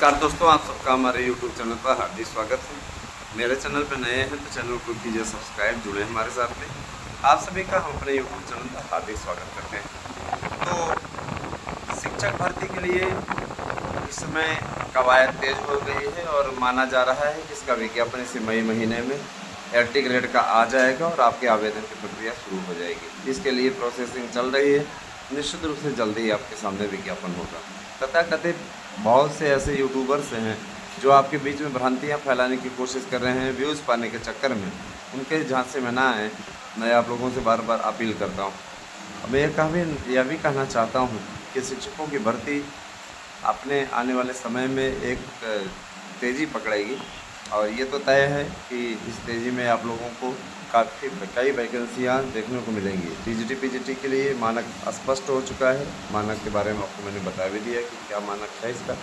नमस्कार दोस्तों, आप सबका हमारे YouTube चैनल पर हार्दिक स्वागत है। मेरे चैनल पर नए हैं तो चैनल को कीजिए सब्सक्राइब, जुड़े हमारे साथ में। आप सभी का हम अपने YouTube चैनल पर हार्दिक स्वागत करते हैं। तो शिक्षक भर्ती के लिए इस समय कवायद तेज हो गई है और माना जा रहा है कि इसका विज्ञापन इसी मई महीने में LT ग्रेड का आ जाएगा और आपके आवेदन की प्रक्रिया शुरू हो जाएगी। इसके लिए प्रोसेसिंग चल रही है, निश्चित रूप से जल्दी ही आपके सामने विज्ञापन होगा। तथाकथित बहुत से ऐसे यूट्यूबर्स हैं जो आपके बीच में भ्रांतियां फैलाने की कोशिश कर रहे हैं व्यूज़ पाने के चक्कर में। उनके झांसे में ना आए, मैं आप लोगों से बार बार अपील करता हूं। मैं यह भी कहना चाहता हूं कि शिक्षकों की भर्ती अपने आने वाले समय में एक तेज़ी पकड़ेगी और ये तो तय है कि इस तेज़ी में आप लोगों को कई वैकेंसियाँ देखने को मिलेंगी। TGT PGT के लिए मानक स्पष्ट हो चुका है। मानक के बारे में आपको मैंने बता भी दिया कि क्या मानक है, इसका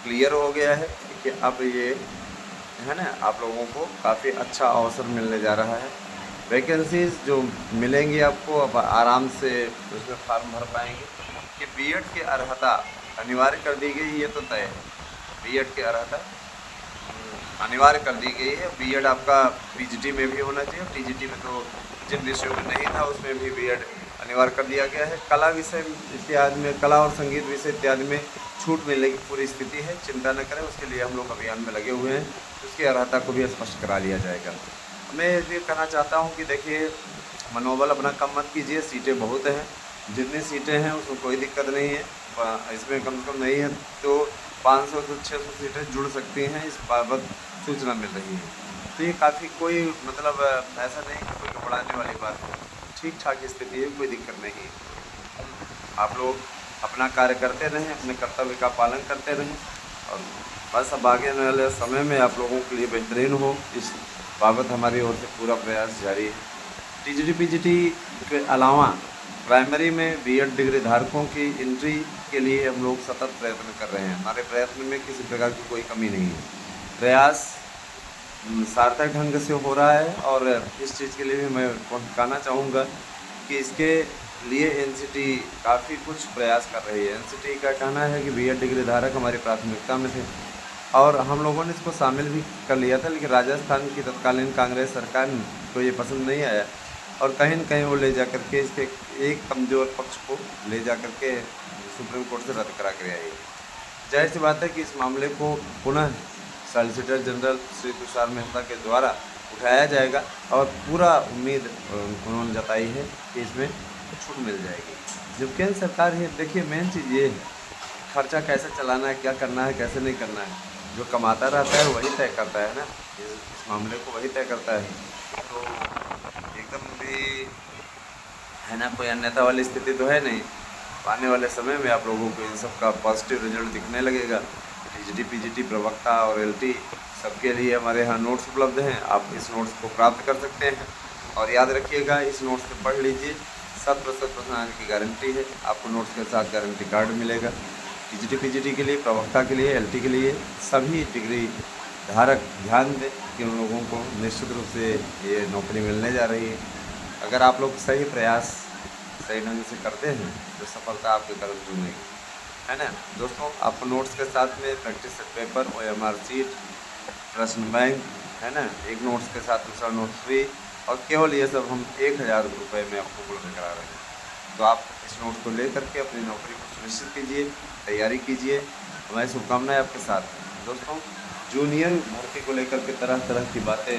क्लियर हो गया है कि अब ये है ना, आप लोगों को काफ़ी अच्छा अवसर मिलने जा रहा है। वैकेंसीज जो मिलेंगी आपको, अब आराम से उसमें फार्म भर पाएंगे। कि B.Ed की अर्हता अनिवार्य कर दी गई, ये तो तय है। B.Ed की अर्हता अनिवार्य कर दी गई है। B.Ed आपका PGT में भी होना चाहिए। TGT में तो जिन विषयों में नहीं था उसमें भी B.Ed अनिवार्य कर दिया गया है। कला विषय इत्यादि में, कला और संगीत विषय इत्यादि में छूट मिलने की पूरी स्थिति है, चिंता न करें। उसके लिए हम लोग अभियान में लगे हुए हैं, उसकी अर्हता को भी स्पष्ट करा लिया जाएगा। मैं ये कहना चाहता हूँ कि देखिए, मनोबल अपना कम मत कीजिए। सीटें बहुत हैं, जितनी सीटें हैं उसमें कोई दिक्कत नहीं है। इसमें कम से कम नहीं है तो 500 से 600 सीटें जुड़ सकती हैं, इस बाबत सूचना मिल रही है। तो ये काफ़ी कोई मतलब ऐसा नहीं कि कोई घबराने वाली बात है। ठीक ठाक स्थिति है, कोई दिक्कत नहीं है। आप लोग अपना कार्य करते रहें, अपने कर्तव्य का पालन करते रहें और बस अब आगे आने वाले समय में आप लोगों के लिए बेहतरीन हो, इस बाबत हमारी ओर से पूरा प्रयास जारी है। TGT PGT के अलावा प्राइमरी में B.Ed डिग्री धारकों की एंट्री के लिए हम लोग सतत प्रयत्न कर रहे हैं। हमारे प्रयत्न में किसी प्रकार की कोई कमी नहीं है। प्रयास सार्थक ढंग से हो रहा है और इस चीज़ के लिए भी मैं कहना चाहूँगा कि इसके लिए NCT काफ़ी कुछ प्रयास कर रही है। NCT का कहना है कि B.Ed डिग्री धारक हमारी प्राथमिकता में थे और हम लोगों ने इसको शामिल भी कर लिया था, लेकिन राजस्थान की तत्कालीन कांग्रेस सरकार को ये पसंद नहीं आया और कहीं न कहीं वो ले जा कर के इसके एक कमज़ोर पक्ष को ले जा कर के सुप्रीम कोर्ट से रद्द करा कर आई। जाहिर सी बात है कि इस मामले को पुनः सॉलिसिटर जनरल श्री तुषार मेहता के द्वारा उठाया जाएगा और पूरा उम्मीद उन्होंने जताई है कि इसमें छूट मिल जाएगी। जब केंद्र सरकार है, देखिए मेन चीज़ ये है, खर्चा कैसे चलाना है, क्या करना है, कैसे नहीं करना है, जो कमाता रहता है वही तय करता है ना, इस मामले को वही तय करता है। तो एकदम भी है ना, कोई अन्यथा वाली स्थिति तो है नहीं। आने वाले समय में आप लोगों को इन सब का पॉजिटिव रिजल्ट दिखने लगेगा। TGT PGT प्रवक्ता और LT सबके लिए हमारे यहाँ नोट्स उपलब्ध हैं, आप इस नोट्स को प्राप्त कर सकते हैं और याद रखिएगा, इस नोट्स को पढ़ लीजिए। 100% आने की गारंटी है, आपको नोट्स के साथ गारंटी कार्ड मिलेगा। TGT PGT के लिए, प्रवक्ता के लिए, LT के लिए सभी डिग्री धारक ध्यान दें कि उन लोगों को निश्चित रूप से ये नौकरी मिलने जा रही है। अगर आप लोग सही प्रयास सही ढंग से करते हैं तो सफलता आपके कदम चूमेगी, है ना दोस्तों। आपको नोट्स के साथ में practice set paper, OMR sheet, प्रश्न बैंक, है ना, एक नोट्स के साथ दूसरा नोट्स फ्री और केवल ये सब हम 1000 रुपये में आपको उपलब्ध करा रहे हैं। तो आप इस नोट को ले करके अपनी नौकरी को सुनिश्चित कीजिए, तैयारी कीजिए। हमारी शुभकामनाएं आपके साथ हैं दोस्तों। जूनियर भर्ती को लेकर के तरह तरह की बातें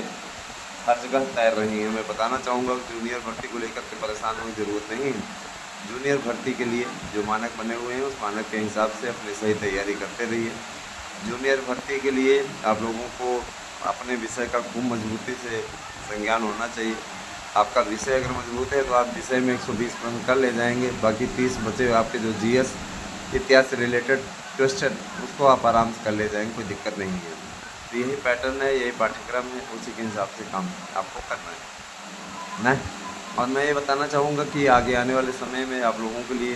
हर जगह तैर रही हैं। मैं बताना चाहूँगा कि जूनियर भर्ती को लेकर के परेशान होने की ज़रूरत नहीं है। जूनियर भर्ती के लिए जो मानक बने हुए हैं, उस मानक के हिसाब से अपनी सही तैयारी करते रहिए। जूनियर भर्ती के लिए आप लोगों को अपने विषय का खूब मजबूती से संज्ञान होना चाहिए। आपका विषय अगर मजबूत है तो आप विषय में 120% कर ले जाएंगे। बाकी 30 बचे आपके जो GS इतिहास से रिलेटेड क्वेश्चन, उसको आप आराम से कर ले जाएंगे, कोई दिक्कत नहीं है। तो यही पैटर्न है, यही पाठ्यक्रम है, उसी के हिसाब से काम आपको करना है ना। और मैं ये बताना चाहूँगा कि आगे आने वाले समय में आप लोगों के लिए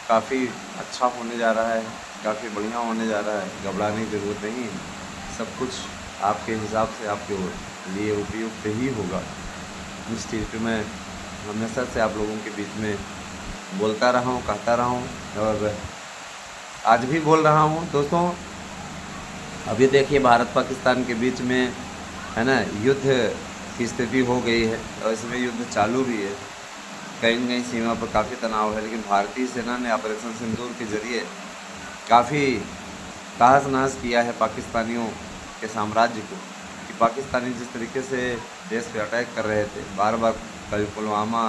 काफ़ी अच्छा होने जा रहा है, काफ़ी बढ़िया होने जा रहा है। घबराने की ज़रूरत नहीं है, सब कुछ आपके हिसाब से आपके लिए उपयुक्त ही होगा। इस चीज़ पे मैं हमेशा से आप लोगों के बीच में बोलता रहा हूँ, कहता रहा हूँ और आज भी बोल रहा हूँ दोस्तों। अभी देखिए भारत पाकिस्तान के बीच में है ना युद्ध की स्थिति हो गई है और इसमें युद्ध चालू भी है। कहीं न कहीं सीमा पर काफ़ी तनाव है, लेकिन भारतीय सेना ने ऑपरेशन सिंदूर के जरिए काफ़ी तहस नहस किया है पाकिस्तानियों के साम्राज्य को। कि पाकिस्तानी जिस तरीके से देश पे अटैक कर रहे थे, बार बार कभी पुलवामा,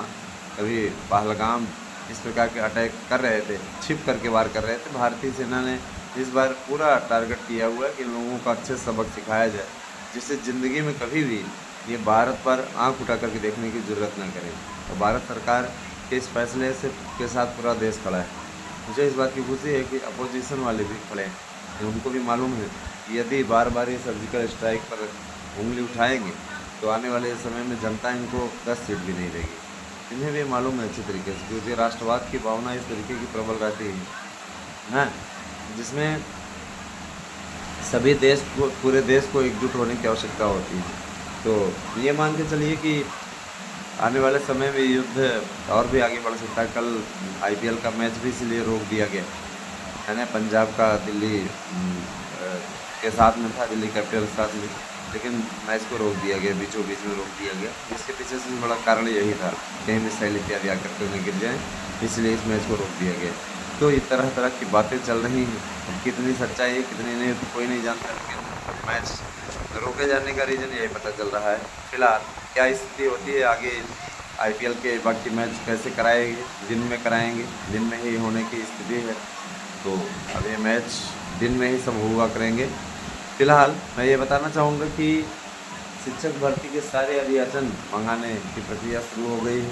कभी पहलगाम, इस प्रकार के अटैक कर रहे थे, छिप करके वार कर रहे थे। भारतीय सेना ने इस बार पूरा टारगेट किया हुआ है कि लोगों को अच्छे सबक सिखाया जाए, जिससे ज़िंदगी में कभी भी ये भारत पर आंख उठा करके देखने की ज़रूरत न करें। तो भारत सरकार के इस फैसले से के साथ पूरा देश खड़ा है। मुझे इस बात की खुशी है कि अपोजिशन वाले भी खड़े हैं, कि उनको भी मालूम है कि यदि बार बार ये सर्जिकल स्ट्राइक पर उंगली उठाएंगे तो आने वाले समय में जनता इनको 10 सीट भी नहीं देगी। इन्हें भी मालूम है अच्छी तरीके से, क्योंकि राष्ट्रवाद की भावना इस तरीके की प्रबल रहती है ना, जिसमें सभी देश को, पूरे देश को एकजुट होने की आवश्यकता होती है। तो ये मान के चलिए कि आने वाले समय में युद्ध और भी आगे बढ़ सकता है। कल IPL का मैच भी इसलिए रोक दिया गया है ना, पंजाब का दिल्ली के साथ में था, दिल्ली कैपिटल के साथ में, लेकिन मैच को रोक दिया गया, बीचों बीच में रोक दिया गया। इसके पीछे से बड़ा कारण यही था, कहीं मिसाइल इत्यादि आकर के न गिर जाए, इसलिए इस मैच को रोक दिया गया। तो इस तरह तरह की बातें चल रही हैं, कितनी सच्चाई है कितनी नहीं तो कोई नहीं जानता, लेकिन मैच रोके जाने का रीज़न यही पता चल रहा है। फिलहाल क्या स्थिति होती है आगे, IPL के बाकी मैच कैसे कराएंगे, दिन में कराएंगे, दिन में ही होने की स्थिति है। तो अब ये मैच दिन में ही सब हुआ करेंगे। फिलहाल मैं ये बताना चाहूँगा कि शिक्षक भर्ती के सारे अभियाचन मंगाने की प्रक्रिया शुरू हो गई है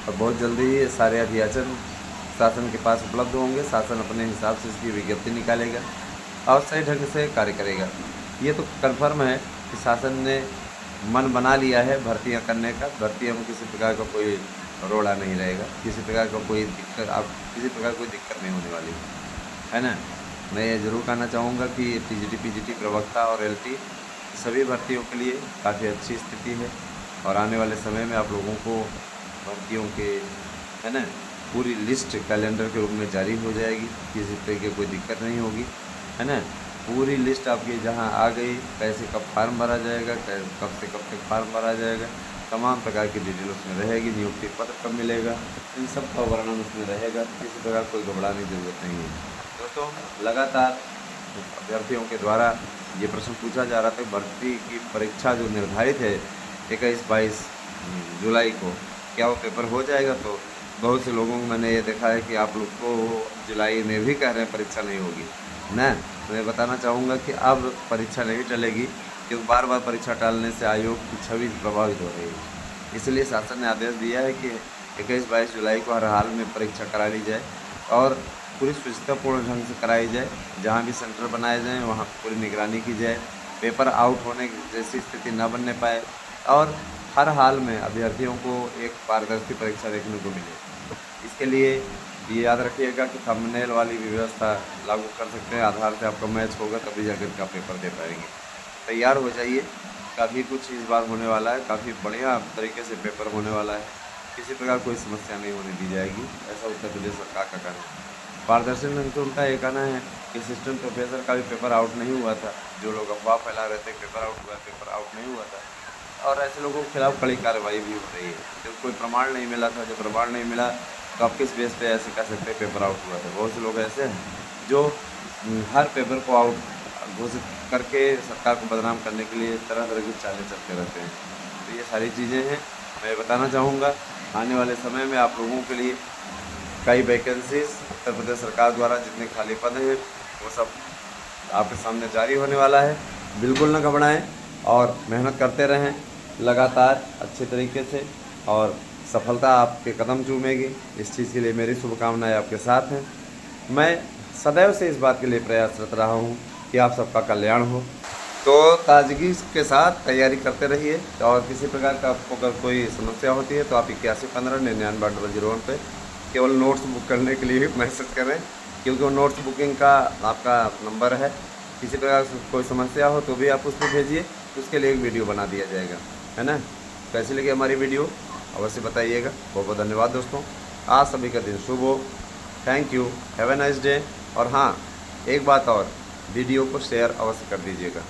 और बहुत जल्दी ये सारे अभियाचन शासन के पास उपलब्ध होंगे। शासन अपने हिसाब से इसकी विज्ञप्ति निकालेगा और सही ढंग से कार्य करेगा। ये तो कन्फर्म है कि शासन ने मन बना लिया है भर्तियां करने का। भर्तियों में किसी प्रकार का कोई रोड़ा नहीं रहेगा, किसी प्रकार का कोई दिक्कत, आप किसी प्रकार कोई दिक्कत नहीं होने वाली है ना। मैं ये ज़रूर कहना चाहूँगा कि TGT PGT प्रवक्ता और LT सभी भर्तियों के लिए काफ़ी अच्छी स्थिति है और आने वाले समय में आप लोगों को भर्तियों के है ना पूरी लिस्ट कैलेंडर के रूप में जारी हो जाएगी, किसी तरह की कोई दिक्कत नहीं होगी है ना। पूरी लिस्ट आपकी जहां आ गई, कैसे कब फार्म भरा जाएगा, कब से कब तक फार्म भरा जाएगा, तमाम प्रकार की डिटेल उसमें रहेगी। नियुक्ति पत्र कब मिलेगा, इन सब का वर्णन उसमें रहेगा। किसी प्रकार कोई घबराने की जरूरत नहीं है दोस्तों। लगातार अभ्यर्थियों के द्वारा ये प्रश्न पूछा जा रहा था, भर्ती की परीक्षा जो निर्धारित है 21-22 जुलाई को, क्या वो पेपर हो जाएगा। तो बहुत से लोगों को मैंने ये देखा है कि आप लोग को जुलाई में भी कह रहे हैं परीक्षा नहीं होगी ना। मैं बताना चाहूँगा कि अब परीक्षा नहीं टलेगी, क्योंकि बार बार परीक्षा टालने से आयोग की छवि प्रभावित हो रही है। इसलिए शासन ने आदेश दिया है कि 21-22 जुलाई को हर हाल में परीक्षा करा ली जाए और पूरी सुचितापूर्ण ढंग से कराई जाए। जहाँ भी सेंटर बनाए जाएँ वहाँ पूरी निगरानी की जाए, पेपर आउट होने जैसी स्थिति न बनने पाए और हर हाल में अभ्यर्थियों को एक पारदर्शी परीक्षा देखने को मिले। इसके लिए ये याद रखिएगा कि थंबनेल वाली व्यवस्था लागू कर सकते हैं। आधार से आपका मैच होगा तभी जाकर का पेपर दे पाएंगे। तैयार हो जाइए, काफ़ी कुछ इस बार होने वाला है, काफ़ी बढ़िया तरीके से पेपर होने वाला है। किसी प्रकार कोई समस्या नहीं होने दी जाएगी, ऐसा उत्तर प्रदेश सरकार का कहना है। पारदर्शी ढंग से उनका ये कहना है कि असिस्टेंट प्रोफेसर का भी पेपर आउट नहीं हुआ था। जो लोग अफवाह फैला रहे थे पेपर आउट हुआ, पेपर आउट नहीं हुआ था और ऐसे लोगों के खिलाफ कड़ी कार्रवाई भी हो रही है। जब कोई प्रमाण नहीं मिला था, जब प्रमाण नहीं मिला तो आप किस बेस पे ऐसे कह सकते हैं पेपर आउट हुआ था। बहुत से लोग ऐसे हैं जो हर पेपर को आउट घोषित करके सरकार को बदनाम करने के लिए तरह तरह की चालें चलते रहते हैं। तो ये सारी चीज़ें हैं। मैं बताना चाहूँगा आने वाले समय में आप लोगों के लिए कई वैकेंसीज उत्तर प्रदेश सरकार द्वारा जितने खाली पद हैं वो सब आपके सामने जारी होने वाला है। बिल्कुल न घबराएं और मेहनत करते रहें लगातार अच्छे तरीके से और सफलता आपके कदम चूमेगी। इस चीज़ के लिए मेरी शुभकामनाएं आपके साथ हैं। मैं सदैव से इस बात के लिए प्रयासरत रहा हूं कि आप सबका कल्याण हो। तो ताजगी के साथ तैयारी करते रहिए और किसी प्रकार का आपको अगर कोई समस्या होती है तो आप 8115-99-0001 पे केवल नोट्स बुक करने के लिए मैसेज करें, क्योंकि वो नोट्स बुकिंग का आपका नंबर है। किसी प्रकार से कोई समस्या हो तो भी आप उस पर भेजिए, उसके लिए एक वीडियो बना दिया जाएगा, है ना। कैसी लगी हमारी वीडियो अवश्य बताइएगा। बहुत बहुत धन्यवाद दोस्तों, आज सभी का दिन शुभ हो। Thank you, have a nice day. और हाँ, एक बात और, वीडियो को शेयर अवश्य कर दीजिएगा।